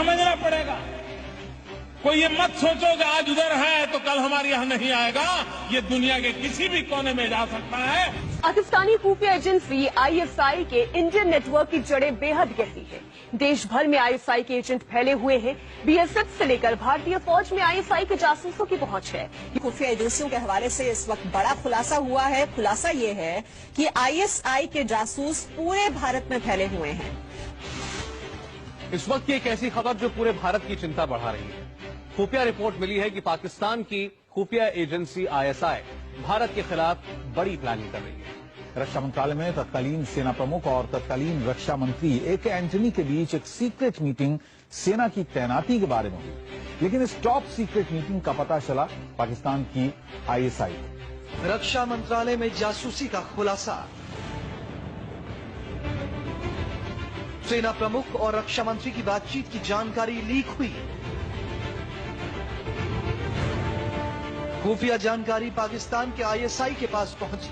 समझना पड़ेगा। कोई ये मत सोचो कि आज उधर है तो कल हमारे यहां नहीं आएगा। ये दुनिया के किसी भी कोने में जा सकता है। पाकिस्तानी खुफिया एजेंसी आईएसआई के इंडियन नेटवर्क की जड़ें बेहद गहरी है। देश भर में आईएसआई के एजेंट फैले हुए हैं। बीएसएफ से लेकर भारतीय फौज में आईएसआई के जासूसों की पहुंच है। खुफिया एजेंसियों के हवाले से इस वक्त बड़ा खुलासा हुआ है। खुलासा ये है कि आईएसआई के जासूस पूरे भारत में फैले हुए हैं। इस वक्त की एक ऐसी खबर जो पूरे भारत की चिंता बढ़ा रही है। खुफिया रिपोर्ट मिली है कि पाकिस्तान की खुफिया एजेंसी आईएसआई भारत के खिलाफ बड़ी प्लानिंग कर रही है। रक्षा मंत्रालय में तत्कालीन सेना प्रमुख और तत्कालीन रक्षा मंत्री ए.के. एंटनी के बीच एक सीक्रेट मीटिंग सेना की तैनाती के बारे में हुई, लेकिन इस टॉप सीक्रेट मीटिंग का पता चला पाकिस्तान की आईएसआई को। रक्षा मंत्रालय में जासूसी का खुलासा। सेना प्रमुख और रक्षा मंत्री की बातचीत की जानकारी लीक हुई। खुफिया जानकारी पाकिस्तान के आईएसआई के पास पहुंची,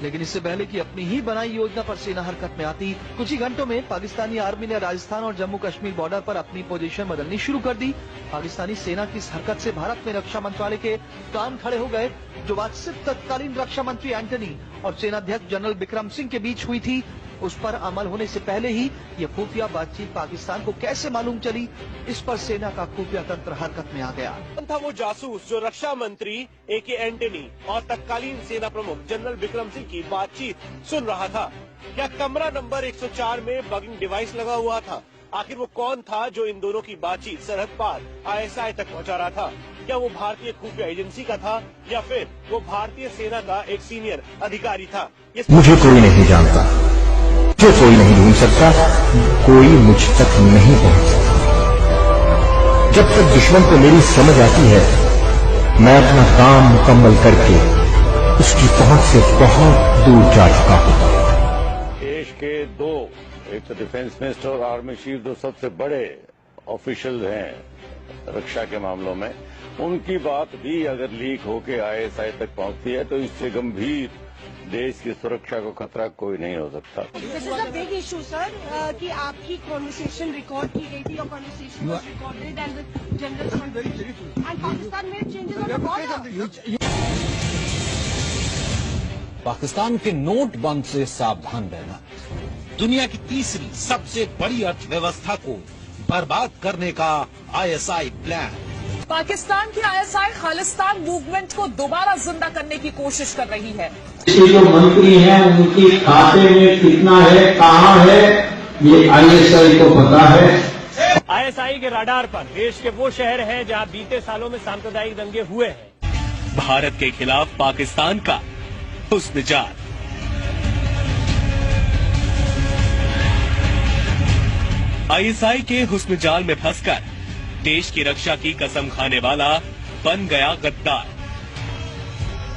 लेकिन इससे पहले कि अपनी ही बनाई योजना पर सेना हरकत में आती, कुछ ही घंटों में पाकिस्तानी आर्मी ने राजस्थान और जम्मू कश्मीर बॉर्डर पर अपनी पोजीशन बदलनी शुरू कर दी। पाकिस्तानी सेना की इस हरकत से भारत में रक्षा मंत्रालय के कान खड़े हो गए। जो बातचीत तत्कालीन रक्षा मंत्री एंटनी और सेनाध्यक्ष जनरल बिक्रम सिंह के बीच हुई थी, उस पर अमल होने से पहले ही यह खुफिया बातचीत पाकिस्तान को कैसे मालूम चली, इस पर सेना का खुफिया तंत्र हरकत में आ गया। था वो जासूस जो रक्षा मंत्री ए.के. एंटनी और तत्कालीन सेना प्रमुख जनरल बिक्रम सिंह की बातचीत सुन रहा था। क्या कमरा नंबर 104 में बगिंग डिवाइस लगा हुआ था? आखिर वो कौन था जो इन दोनों की बातचीत सरहद पार आईएसआई तक पहुंचा रहा था? क्या वो भारतीय खुफिया एजेंसी का था या फिर वो भारतीय सेना का एक सीनियर अधिकारी था? मुझे कोई नहीं जानता, जो कोई नहीं ढूंढ सकता, कोई मुझ तक नहीं पहुंच सकता। जब तक दुश्मन को मेरी समझ आती है, मैं अपना काम मुकम्मल करके उसकी पहुंच से बहुत दूर जा चुका हूं। देश के दो, एक तो डिफेंस मिनिस्टर और आर्मी चीफ, दो सबसे बड़े ऑफिशियल हैं रक्षा के मामलों में, उनकी बात भी अगर लीक होकर आईएसआई तक पहुंचती है तो इससे गंभीर देश की सुरक्षा को खतरा कोई नहीं हो सकता। This is a big issue sir, कि आपकी कॉन्वर्सेशन रिकॉर्ड की गई थी और conversation was recorded and general and Pakistan में changes on the border. Pakistan के नोट बंद से सावधान रहना। दुनिया की तीसरी सबसे बड़ी अर्थव्यवस्था को बर्बाद करने का आईएसआई प्लान। पाकिस्तान की आईएसआई खालिस्तान मूवमेंट को दोबारा जिंदा करने की कोशिश कर रही है। जो मंत्री हैं उनके खाते में कितना है, कहां है, ये आईएसआई को पता है। आईएसआई के रडार पर देश के वो शहर हैं जहां बीते सालों में सांप्रदायिक दंगे हुए हैं। भारत के खिलाफ पाकिस्तान का हुस्न जात। आईएसआई के हुस्न जाल में फंसकर देश की रक्षा की कसम खाने वाला बन गया गद्दार।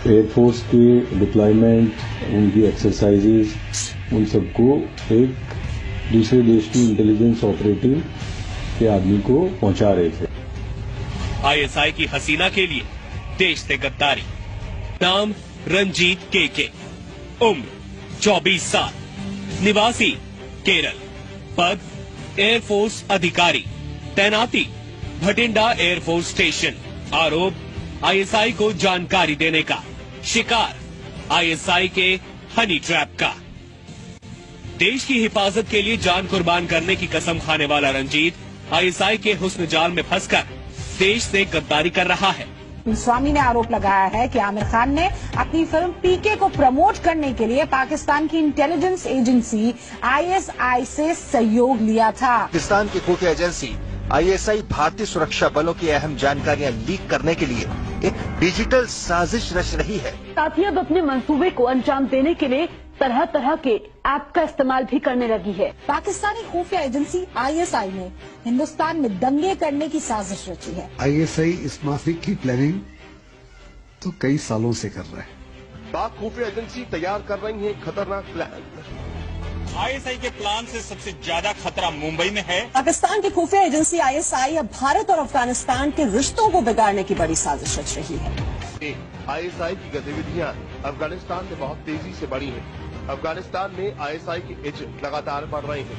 एयरफोर्स के डिप्लॉयमेंट, उनकी एक्सरसाइजेज, उन सबको एक दूसरे देश की इंटेलिजेंस ऑपरेटिव के आदमी को पहुंचा रहे थे। आईएसआई की हसीना के लिए देश से गद्दारी। नाम रंजीत के, उम्र 24 साल, निवासी केरल, पद एयरफोर्स अधिकारी, तैनाती भटिंडा एयरफोर्स स्टेशन, आरोप आईएसआई को जानकारी देने का, शिकार आईएसआई के हनी ट्रैप का। देश की हिफाजत के लिए जान कुर्बान करने की कसम खाने वाला रंजीत आईएसआई के हुस्न जाल में फंसकर देश से गद्दारी कर रहा है। स्वामी ने आरोप लगाया है कि आमिर खान ने अपनी फिल्म पीके को प्रमोट करने के लिए पाकिस्तान की इंटेलिजेंस एजेंसी आईएसआई से सहयोग लिया था। पाकिस्तान की खुफिया एजेंसी आईएसआई भारतीय सुरक्षा बलों की अहम जानकारियां लीक करने के लिए एक डिजिटल साजिश रच रही है। साथ ही अब अपने मंसूबे को अंजाम देने के लिए तरह तरह के ऐप का इस्तेमाल भी करने लगी है। पाकिस्तानी खुफिया एजेंसी आईएसआई ने हिंदुस्तान में दंगे करने की साजिश रची है। आईएसआई इस माफिक की प्लानिंग तो कई सालों से कर रहा है। पाक खुफिया एजेंसी तैयार कर रही है खतरनाक प्लान। आईएसआई के प्लान से सबसे ज्यादा खतरा मुंबई में है। पाकिस्तान की खुफिया एजेंसी आईएसआई अब भारत और अफगानिस्तान के रिश्तों को बिगाड़ने की बड़ी साजिश रच रही है। आईएसआई की गतिविधियां अफगानिस्तान में बहुत तेजी से बढ़ी हैं। अफगानिस्तान में आईएसआई के एजेंट लगातार बढ़ रहे हैं।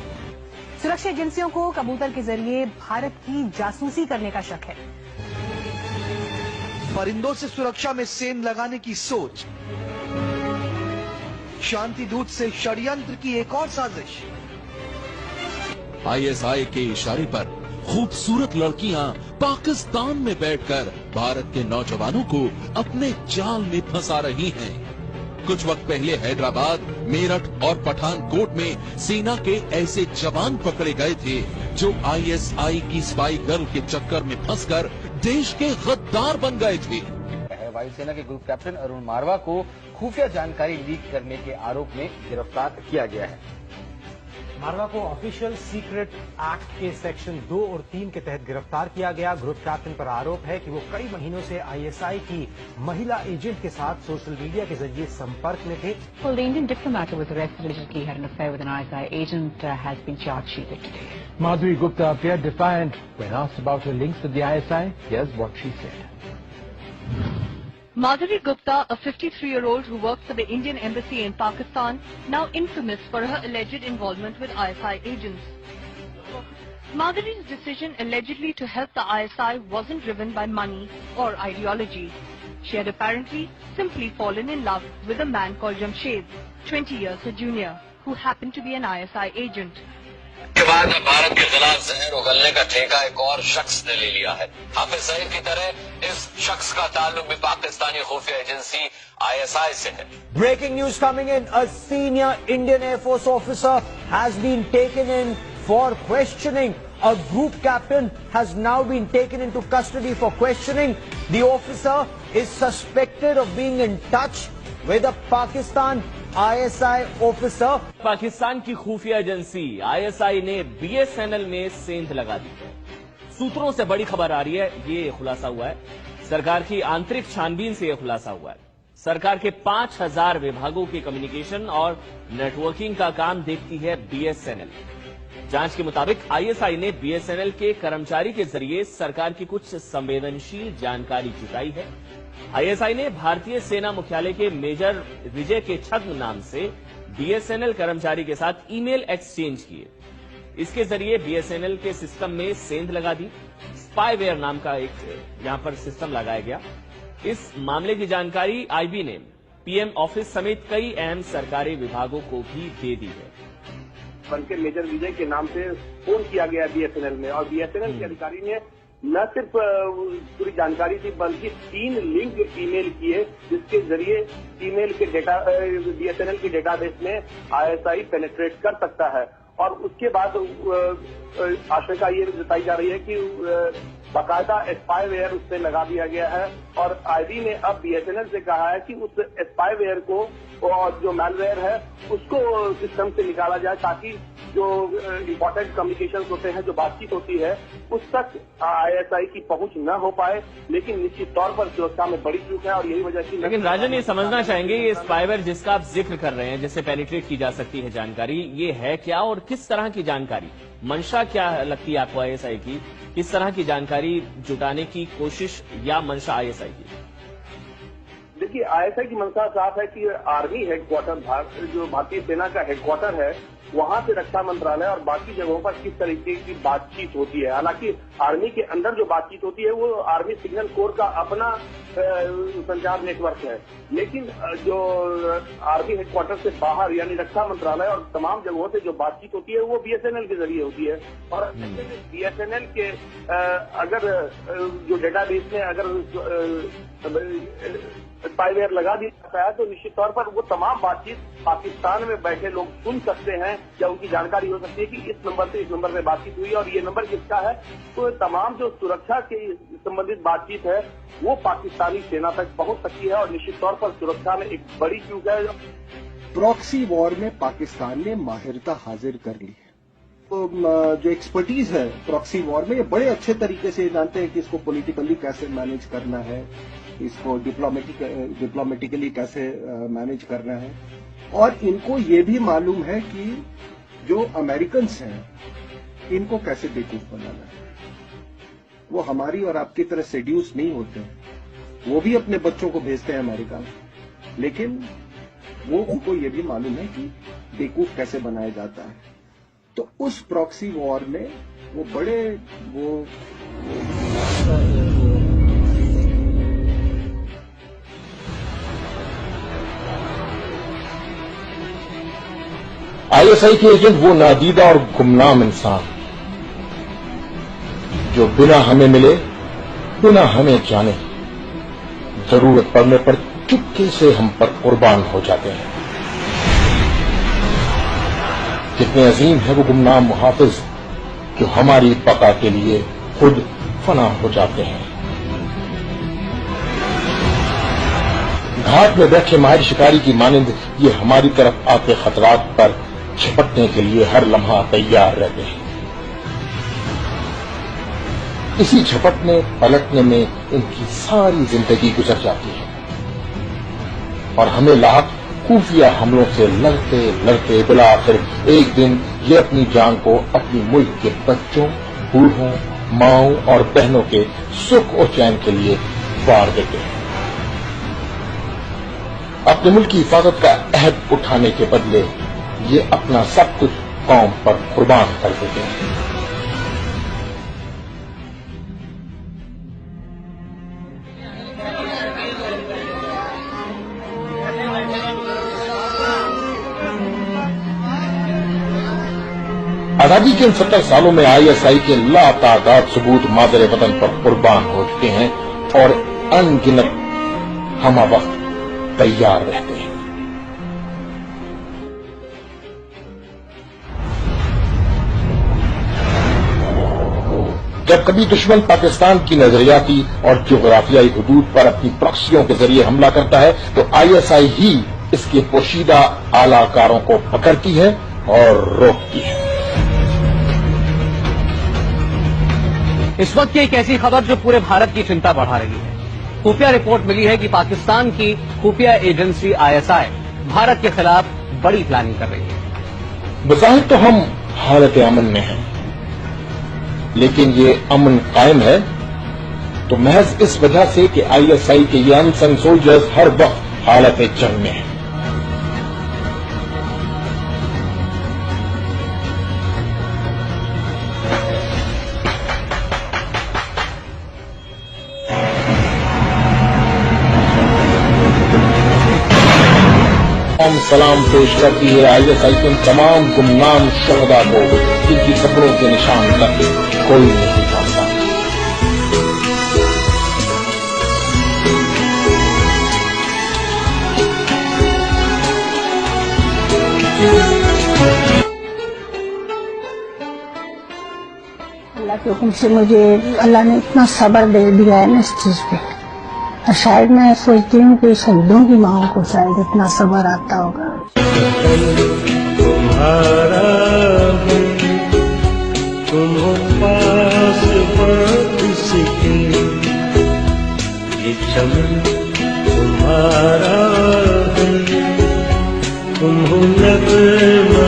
सुरक्षा एजेंसियों को कबूतर के जरिए भारत की जासूसी करने का शक है। परिंदों से सुरक्षा में सेंध लगाने की सोच, शांति दूत से षड्यंत्र की एक और साजिश। आईएसआई के इशारे पर खूबसूरत लड़कियां पाकिस्तान में बैठकर भारत के नौजवानों को अपने जाल में फंसा रही हैं। कुछ वक्त पहले हैदराबाद, मेरठ और पठानकोट में सेना के ऐसे जवान पकड़े गए थे जो आईएसआई की स्पाई गर्ल के चक्कर में फंसकर देश के गद्दार बन गए थे। वायुसेना के ग्रुप कैप्टन अरुण मारवा को खुफिया जानकारी लीक करने के आरोप में गिरफ्तार किया गया है। मारवा को ऑफिशियल सीक्रेट एक्ट के सेक्शन 2 और 3 के तहत गिरफ्तार किया गया। ग्रुप कैप्टन पर आरोप है कि वो कई महीनों से आईएसआई की महिला एजेंट के साथ सोशल मीडिया के जरिए संपर्क में थे। Well, the Indian diplomat who was arrested allegedly had an affair with an ISI agent has been charge sheeted today. Madhuri Gupta appeared defiant when asked about her links with the ISI. Here's what she said. Madhuri Gupta, a 53-year-old who works for the Indian Embassy in Pakistan, now infamous for her alleged involvement with ISI agents. Madhuri's decision allegedly to help the ISI wasn't driven by money or ideology. She had apparently simply fallen in love with a man called Jamshed, 20 years her junior, who happened to be an ISI agent. के बाद भारत के खिलाफ जहर उगलने का ठेका एक और शख्स ने ले लिया है। हाफिज सईद की तरह इस शख्स का ताल्लुक भी पाकिस्तानी खुफिया एजेंसी आईएसआई से है। Breaking news coming in: a senior Indian Air Force officer has been taken in for questioning. A group captain has now been taken into custody for questioning. The officer is suspected of being in touch with a Pakistan ISI officer. Pakistan की खुफिया agency ISI ने BSNL में सेंध लगा दी है। सूत्रों से बड़ी खबर आ रही है, ये खुलासा हुआ है सरकार की आंतरिक छानबीन से, यह खुलासा हुआ है सरकार के 5000 विभागों की कम्युनिकेशन और नेटवर्किंग का काम देखती है बीएसएनएल। जांच के मुताबिक आईएसआई ने बीएसएनएल के कर्मचारी के जरिए सरकार की कुछ संवेदनशील जानकारी जुटाई है। आईएसआई ने भारतीय सेना मुख्यालय के मेजर विजय के छद्म नाम से बीएसएनएल कर्मचारी के साथ ईमेल एक्सचेंज किए। इसके जरिए बीएसएनएल के सिस्टम में सेंध लगा दी। स्पाईवेयर नाम का एक यहां पर सिस्टम लगाया गया। इस मामले की जानकारी आईबी ने पीएम ऑफिस समेत कई अहम सरकारी विभागों को भी दे दी है। बल्कि मेजर विजय के नाम से फोन किया गया बीएसएनएल में, और बीएसएनएल के अधिकारी ने न सिर्फ पूरी जानकारी दी बल्कि 3 लिंक ईमेल किए, जिसके जरिए ईमेल के डेटा बीएसएनएल के डेटाबेस में आईएसआई पेनिट्रेट कर सकता है। और उसके बाद आशंका ये जताई जा रही है कि बाकायदा स्पाईवेयर उससे लगा दिया गया है, और आईबी ने अब बीएसएनएल से कहा है कि उस स्पाईवेयर को और जो मैलवेयर है उसको सिस्टम से निकाला जाए, ताकि जो इम्पोर्टेंट कम्युनिकेशन होते हैं, जो बातचीत होती है, उस तक आईएसआई की पहुंच न हो पाए। लेकिन निश्चित तौर पर सुरक्षा में बड़ी चूक है, और यही वजह की। लेकिन राजन, ये समझना चाहेंगे ये स्पाईवेयर जिसका आप जिक्र कर रहे हैं, जिससे पेनिट्रेट की जा सकती है जानकारी, ये है क्या और किस तरह की जानकारी? मंशा क्या लगती है आपको आईएसआई की? किस तरह की जानकारी जुटाने की कोशिश या मंशा आईएसआई की? देखिए, आईएसआई की मंशा साफ है कि आर्मी हेडक्वार्टर, जो भारतीय सेना का हेडक्वार्टर है, वहां से रक्षा मंत्रालय और बाकी जगहों पर किस तरीके की बातचीत होती है। हालांकि आर्मी के अंदर जो बातचीत होती है वो आर्मी सिग्नल कोर का अपना संचार नेटवर्क है, लेकिन जो आर्मी हेडक्वार्टर से बाहर यानी रक्षा मंत्रालय और तमाम जगहों से जो बातचीत होती है वो बीएसएनएल के जरिए होती है। और बीएसएनएल के अगर जो डेटाबेस में अगर स्पाईवेयर लगा दिया जाता है तो निश्चित तौर पर वो तमाम बातचीत पाकिस्तान में बैठे लोग सुन सकते हैं, या उनकी जानकारी हो सकती है कि इस नंबर से इस नंबर पे बातचीत हुई और ये नंबर किसका है। तो तमाम जो सुरक्षा के संबंधित बातचीत है वो पाकिस्तानी सेना तक पहुंच सकती है, और निश्चित तौर पर सुरक्षा में एक बड़ी चूक है। प्रॉक्सी वॉर में पाकिस्तान ने माहिरता हाजिर कर ली है। तो जो एक्सपर्टीज है प्रॉक्सी वॉर में, ये बड़े अच्छे तरीके से जानते हैं कि इसको पॉलिटिकली कैसे मैनेज करना है, इसको डिप्लोमेटिकली कैसे मैनेज करना है। और इनको ये भी मालूम है कि जो अमेरिकन्स हैं इनको कैसे बेवकूफ बनाना है। वो हमारी और आपकी तरह सेड्यूस नहीं होते, वो भी अपने बच्चों को भेजते हैं अमेरिका में, लेकिन वो उनको ये भी मालूम है कि बेवकूफ कैसे बनाया जाता है। तो उस प्रॉक्सी वॉर में वो बड़े आईएसआई के एजेंट वो नादीदा और गुमनाम इंसान जो बिना हमें मिले, बिना हमें जाने, जरूरत पड़ने पर चुपके से हम पर कुर्बान हो जाते हैं। कितने अजीम है वो गुमनाम मुहाफिज जो हमारी बका के लिए खुद फना हो जाते हैं। घाट में बैठे माहिर शिकारी की मानिंद ये हमारी तरफ आते खतरात पर झपटने के लिए हर लम्हा तैयार रहते हैं। इसी झपटने पलटने में इनकी सारी जिंदगी गुजर जाती है और हमें लाख खुफिया हमलों से लड़ते लड़ते बिला आखिर एक दिन ये अपनी जान को अपनी मुल्क के बच्चों, बूढ़ों, माओं और बहनों के सुख और चैन के लिए वार देते हैं। अपने मुल्क की हिफाजत का अहद उठाने के बदले ये अपना सब कुछ कौम पर कुर्बान कर देते हैं। आजादी के इन 70 सालों में आईएसआई के लातादाद सबूत मादरे वतन पर कुर्बान हो चुके हैं और अनगिनत हम वक्त तैयार रहते हैं। जब कभी दुश्मन पाकिस्तान की नजरियाती और ज्योग्राफियाई हुदूद पर अपनी प्रॉक्सियों के जरिए हमला करता है तो आईएसआई ही इसके पोशीदा आलाकारों को पकड़ती है और रोकती है। इस वक्त की एक ऐसी खबर जो पूरे भारत की चिंता बढ़ा रही है। खुफिया रिपोर्ट मिली है कि पाकिस्तान की खुफिया एजेंसी आईएसआई भारत के खिलाफ बड़ी प्लानिंग कर रही है। बज़ाहिर तो हम हालत अमन में हैं, लेकिन ये अमन कायम है तो महज इस वजह से कि आईएसआई के ये अनसंग सोल्जर्स हर वक्त हालत जंग में हैं। सलाम पेश करती है आईएसआई के तमाम गुमनाम शहदा को जिनकी सपनों के निशान तक कोई नहीं पहुंचता। अल्लाह के हुक्म से मुझे अल्लाह ने इतना सब्र दे दिया है ना इस चीज पे, और शायद मैं सोचती हूँ कि शहीदों की माओं को शायद इतना सब्र आता होगा। तुम्हारा है, तुम हो पास बात सीखे, ये चमन तुम्हारा है, तुम हो नगमा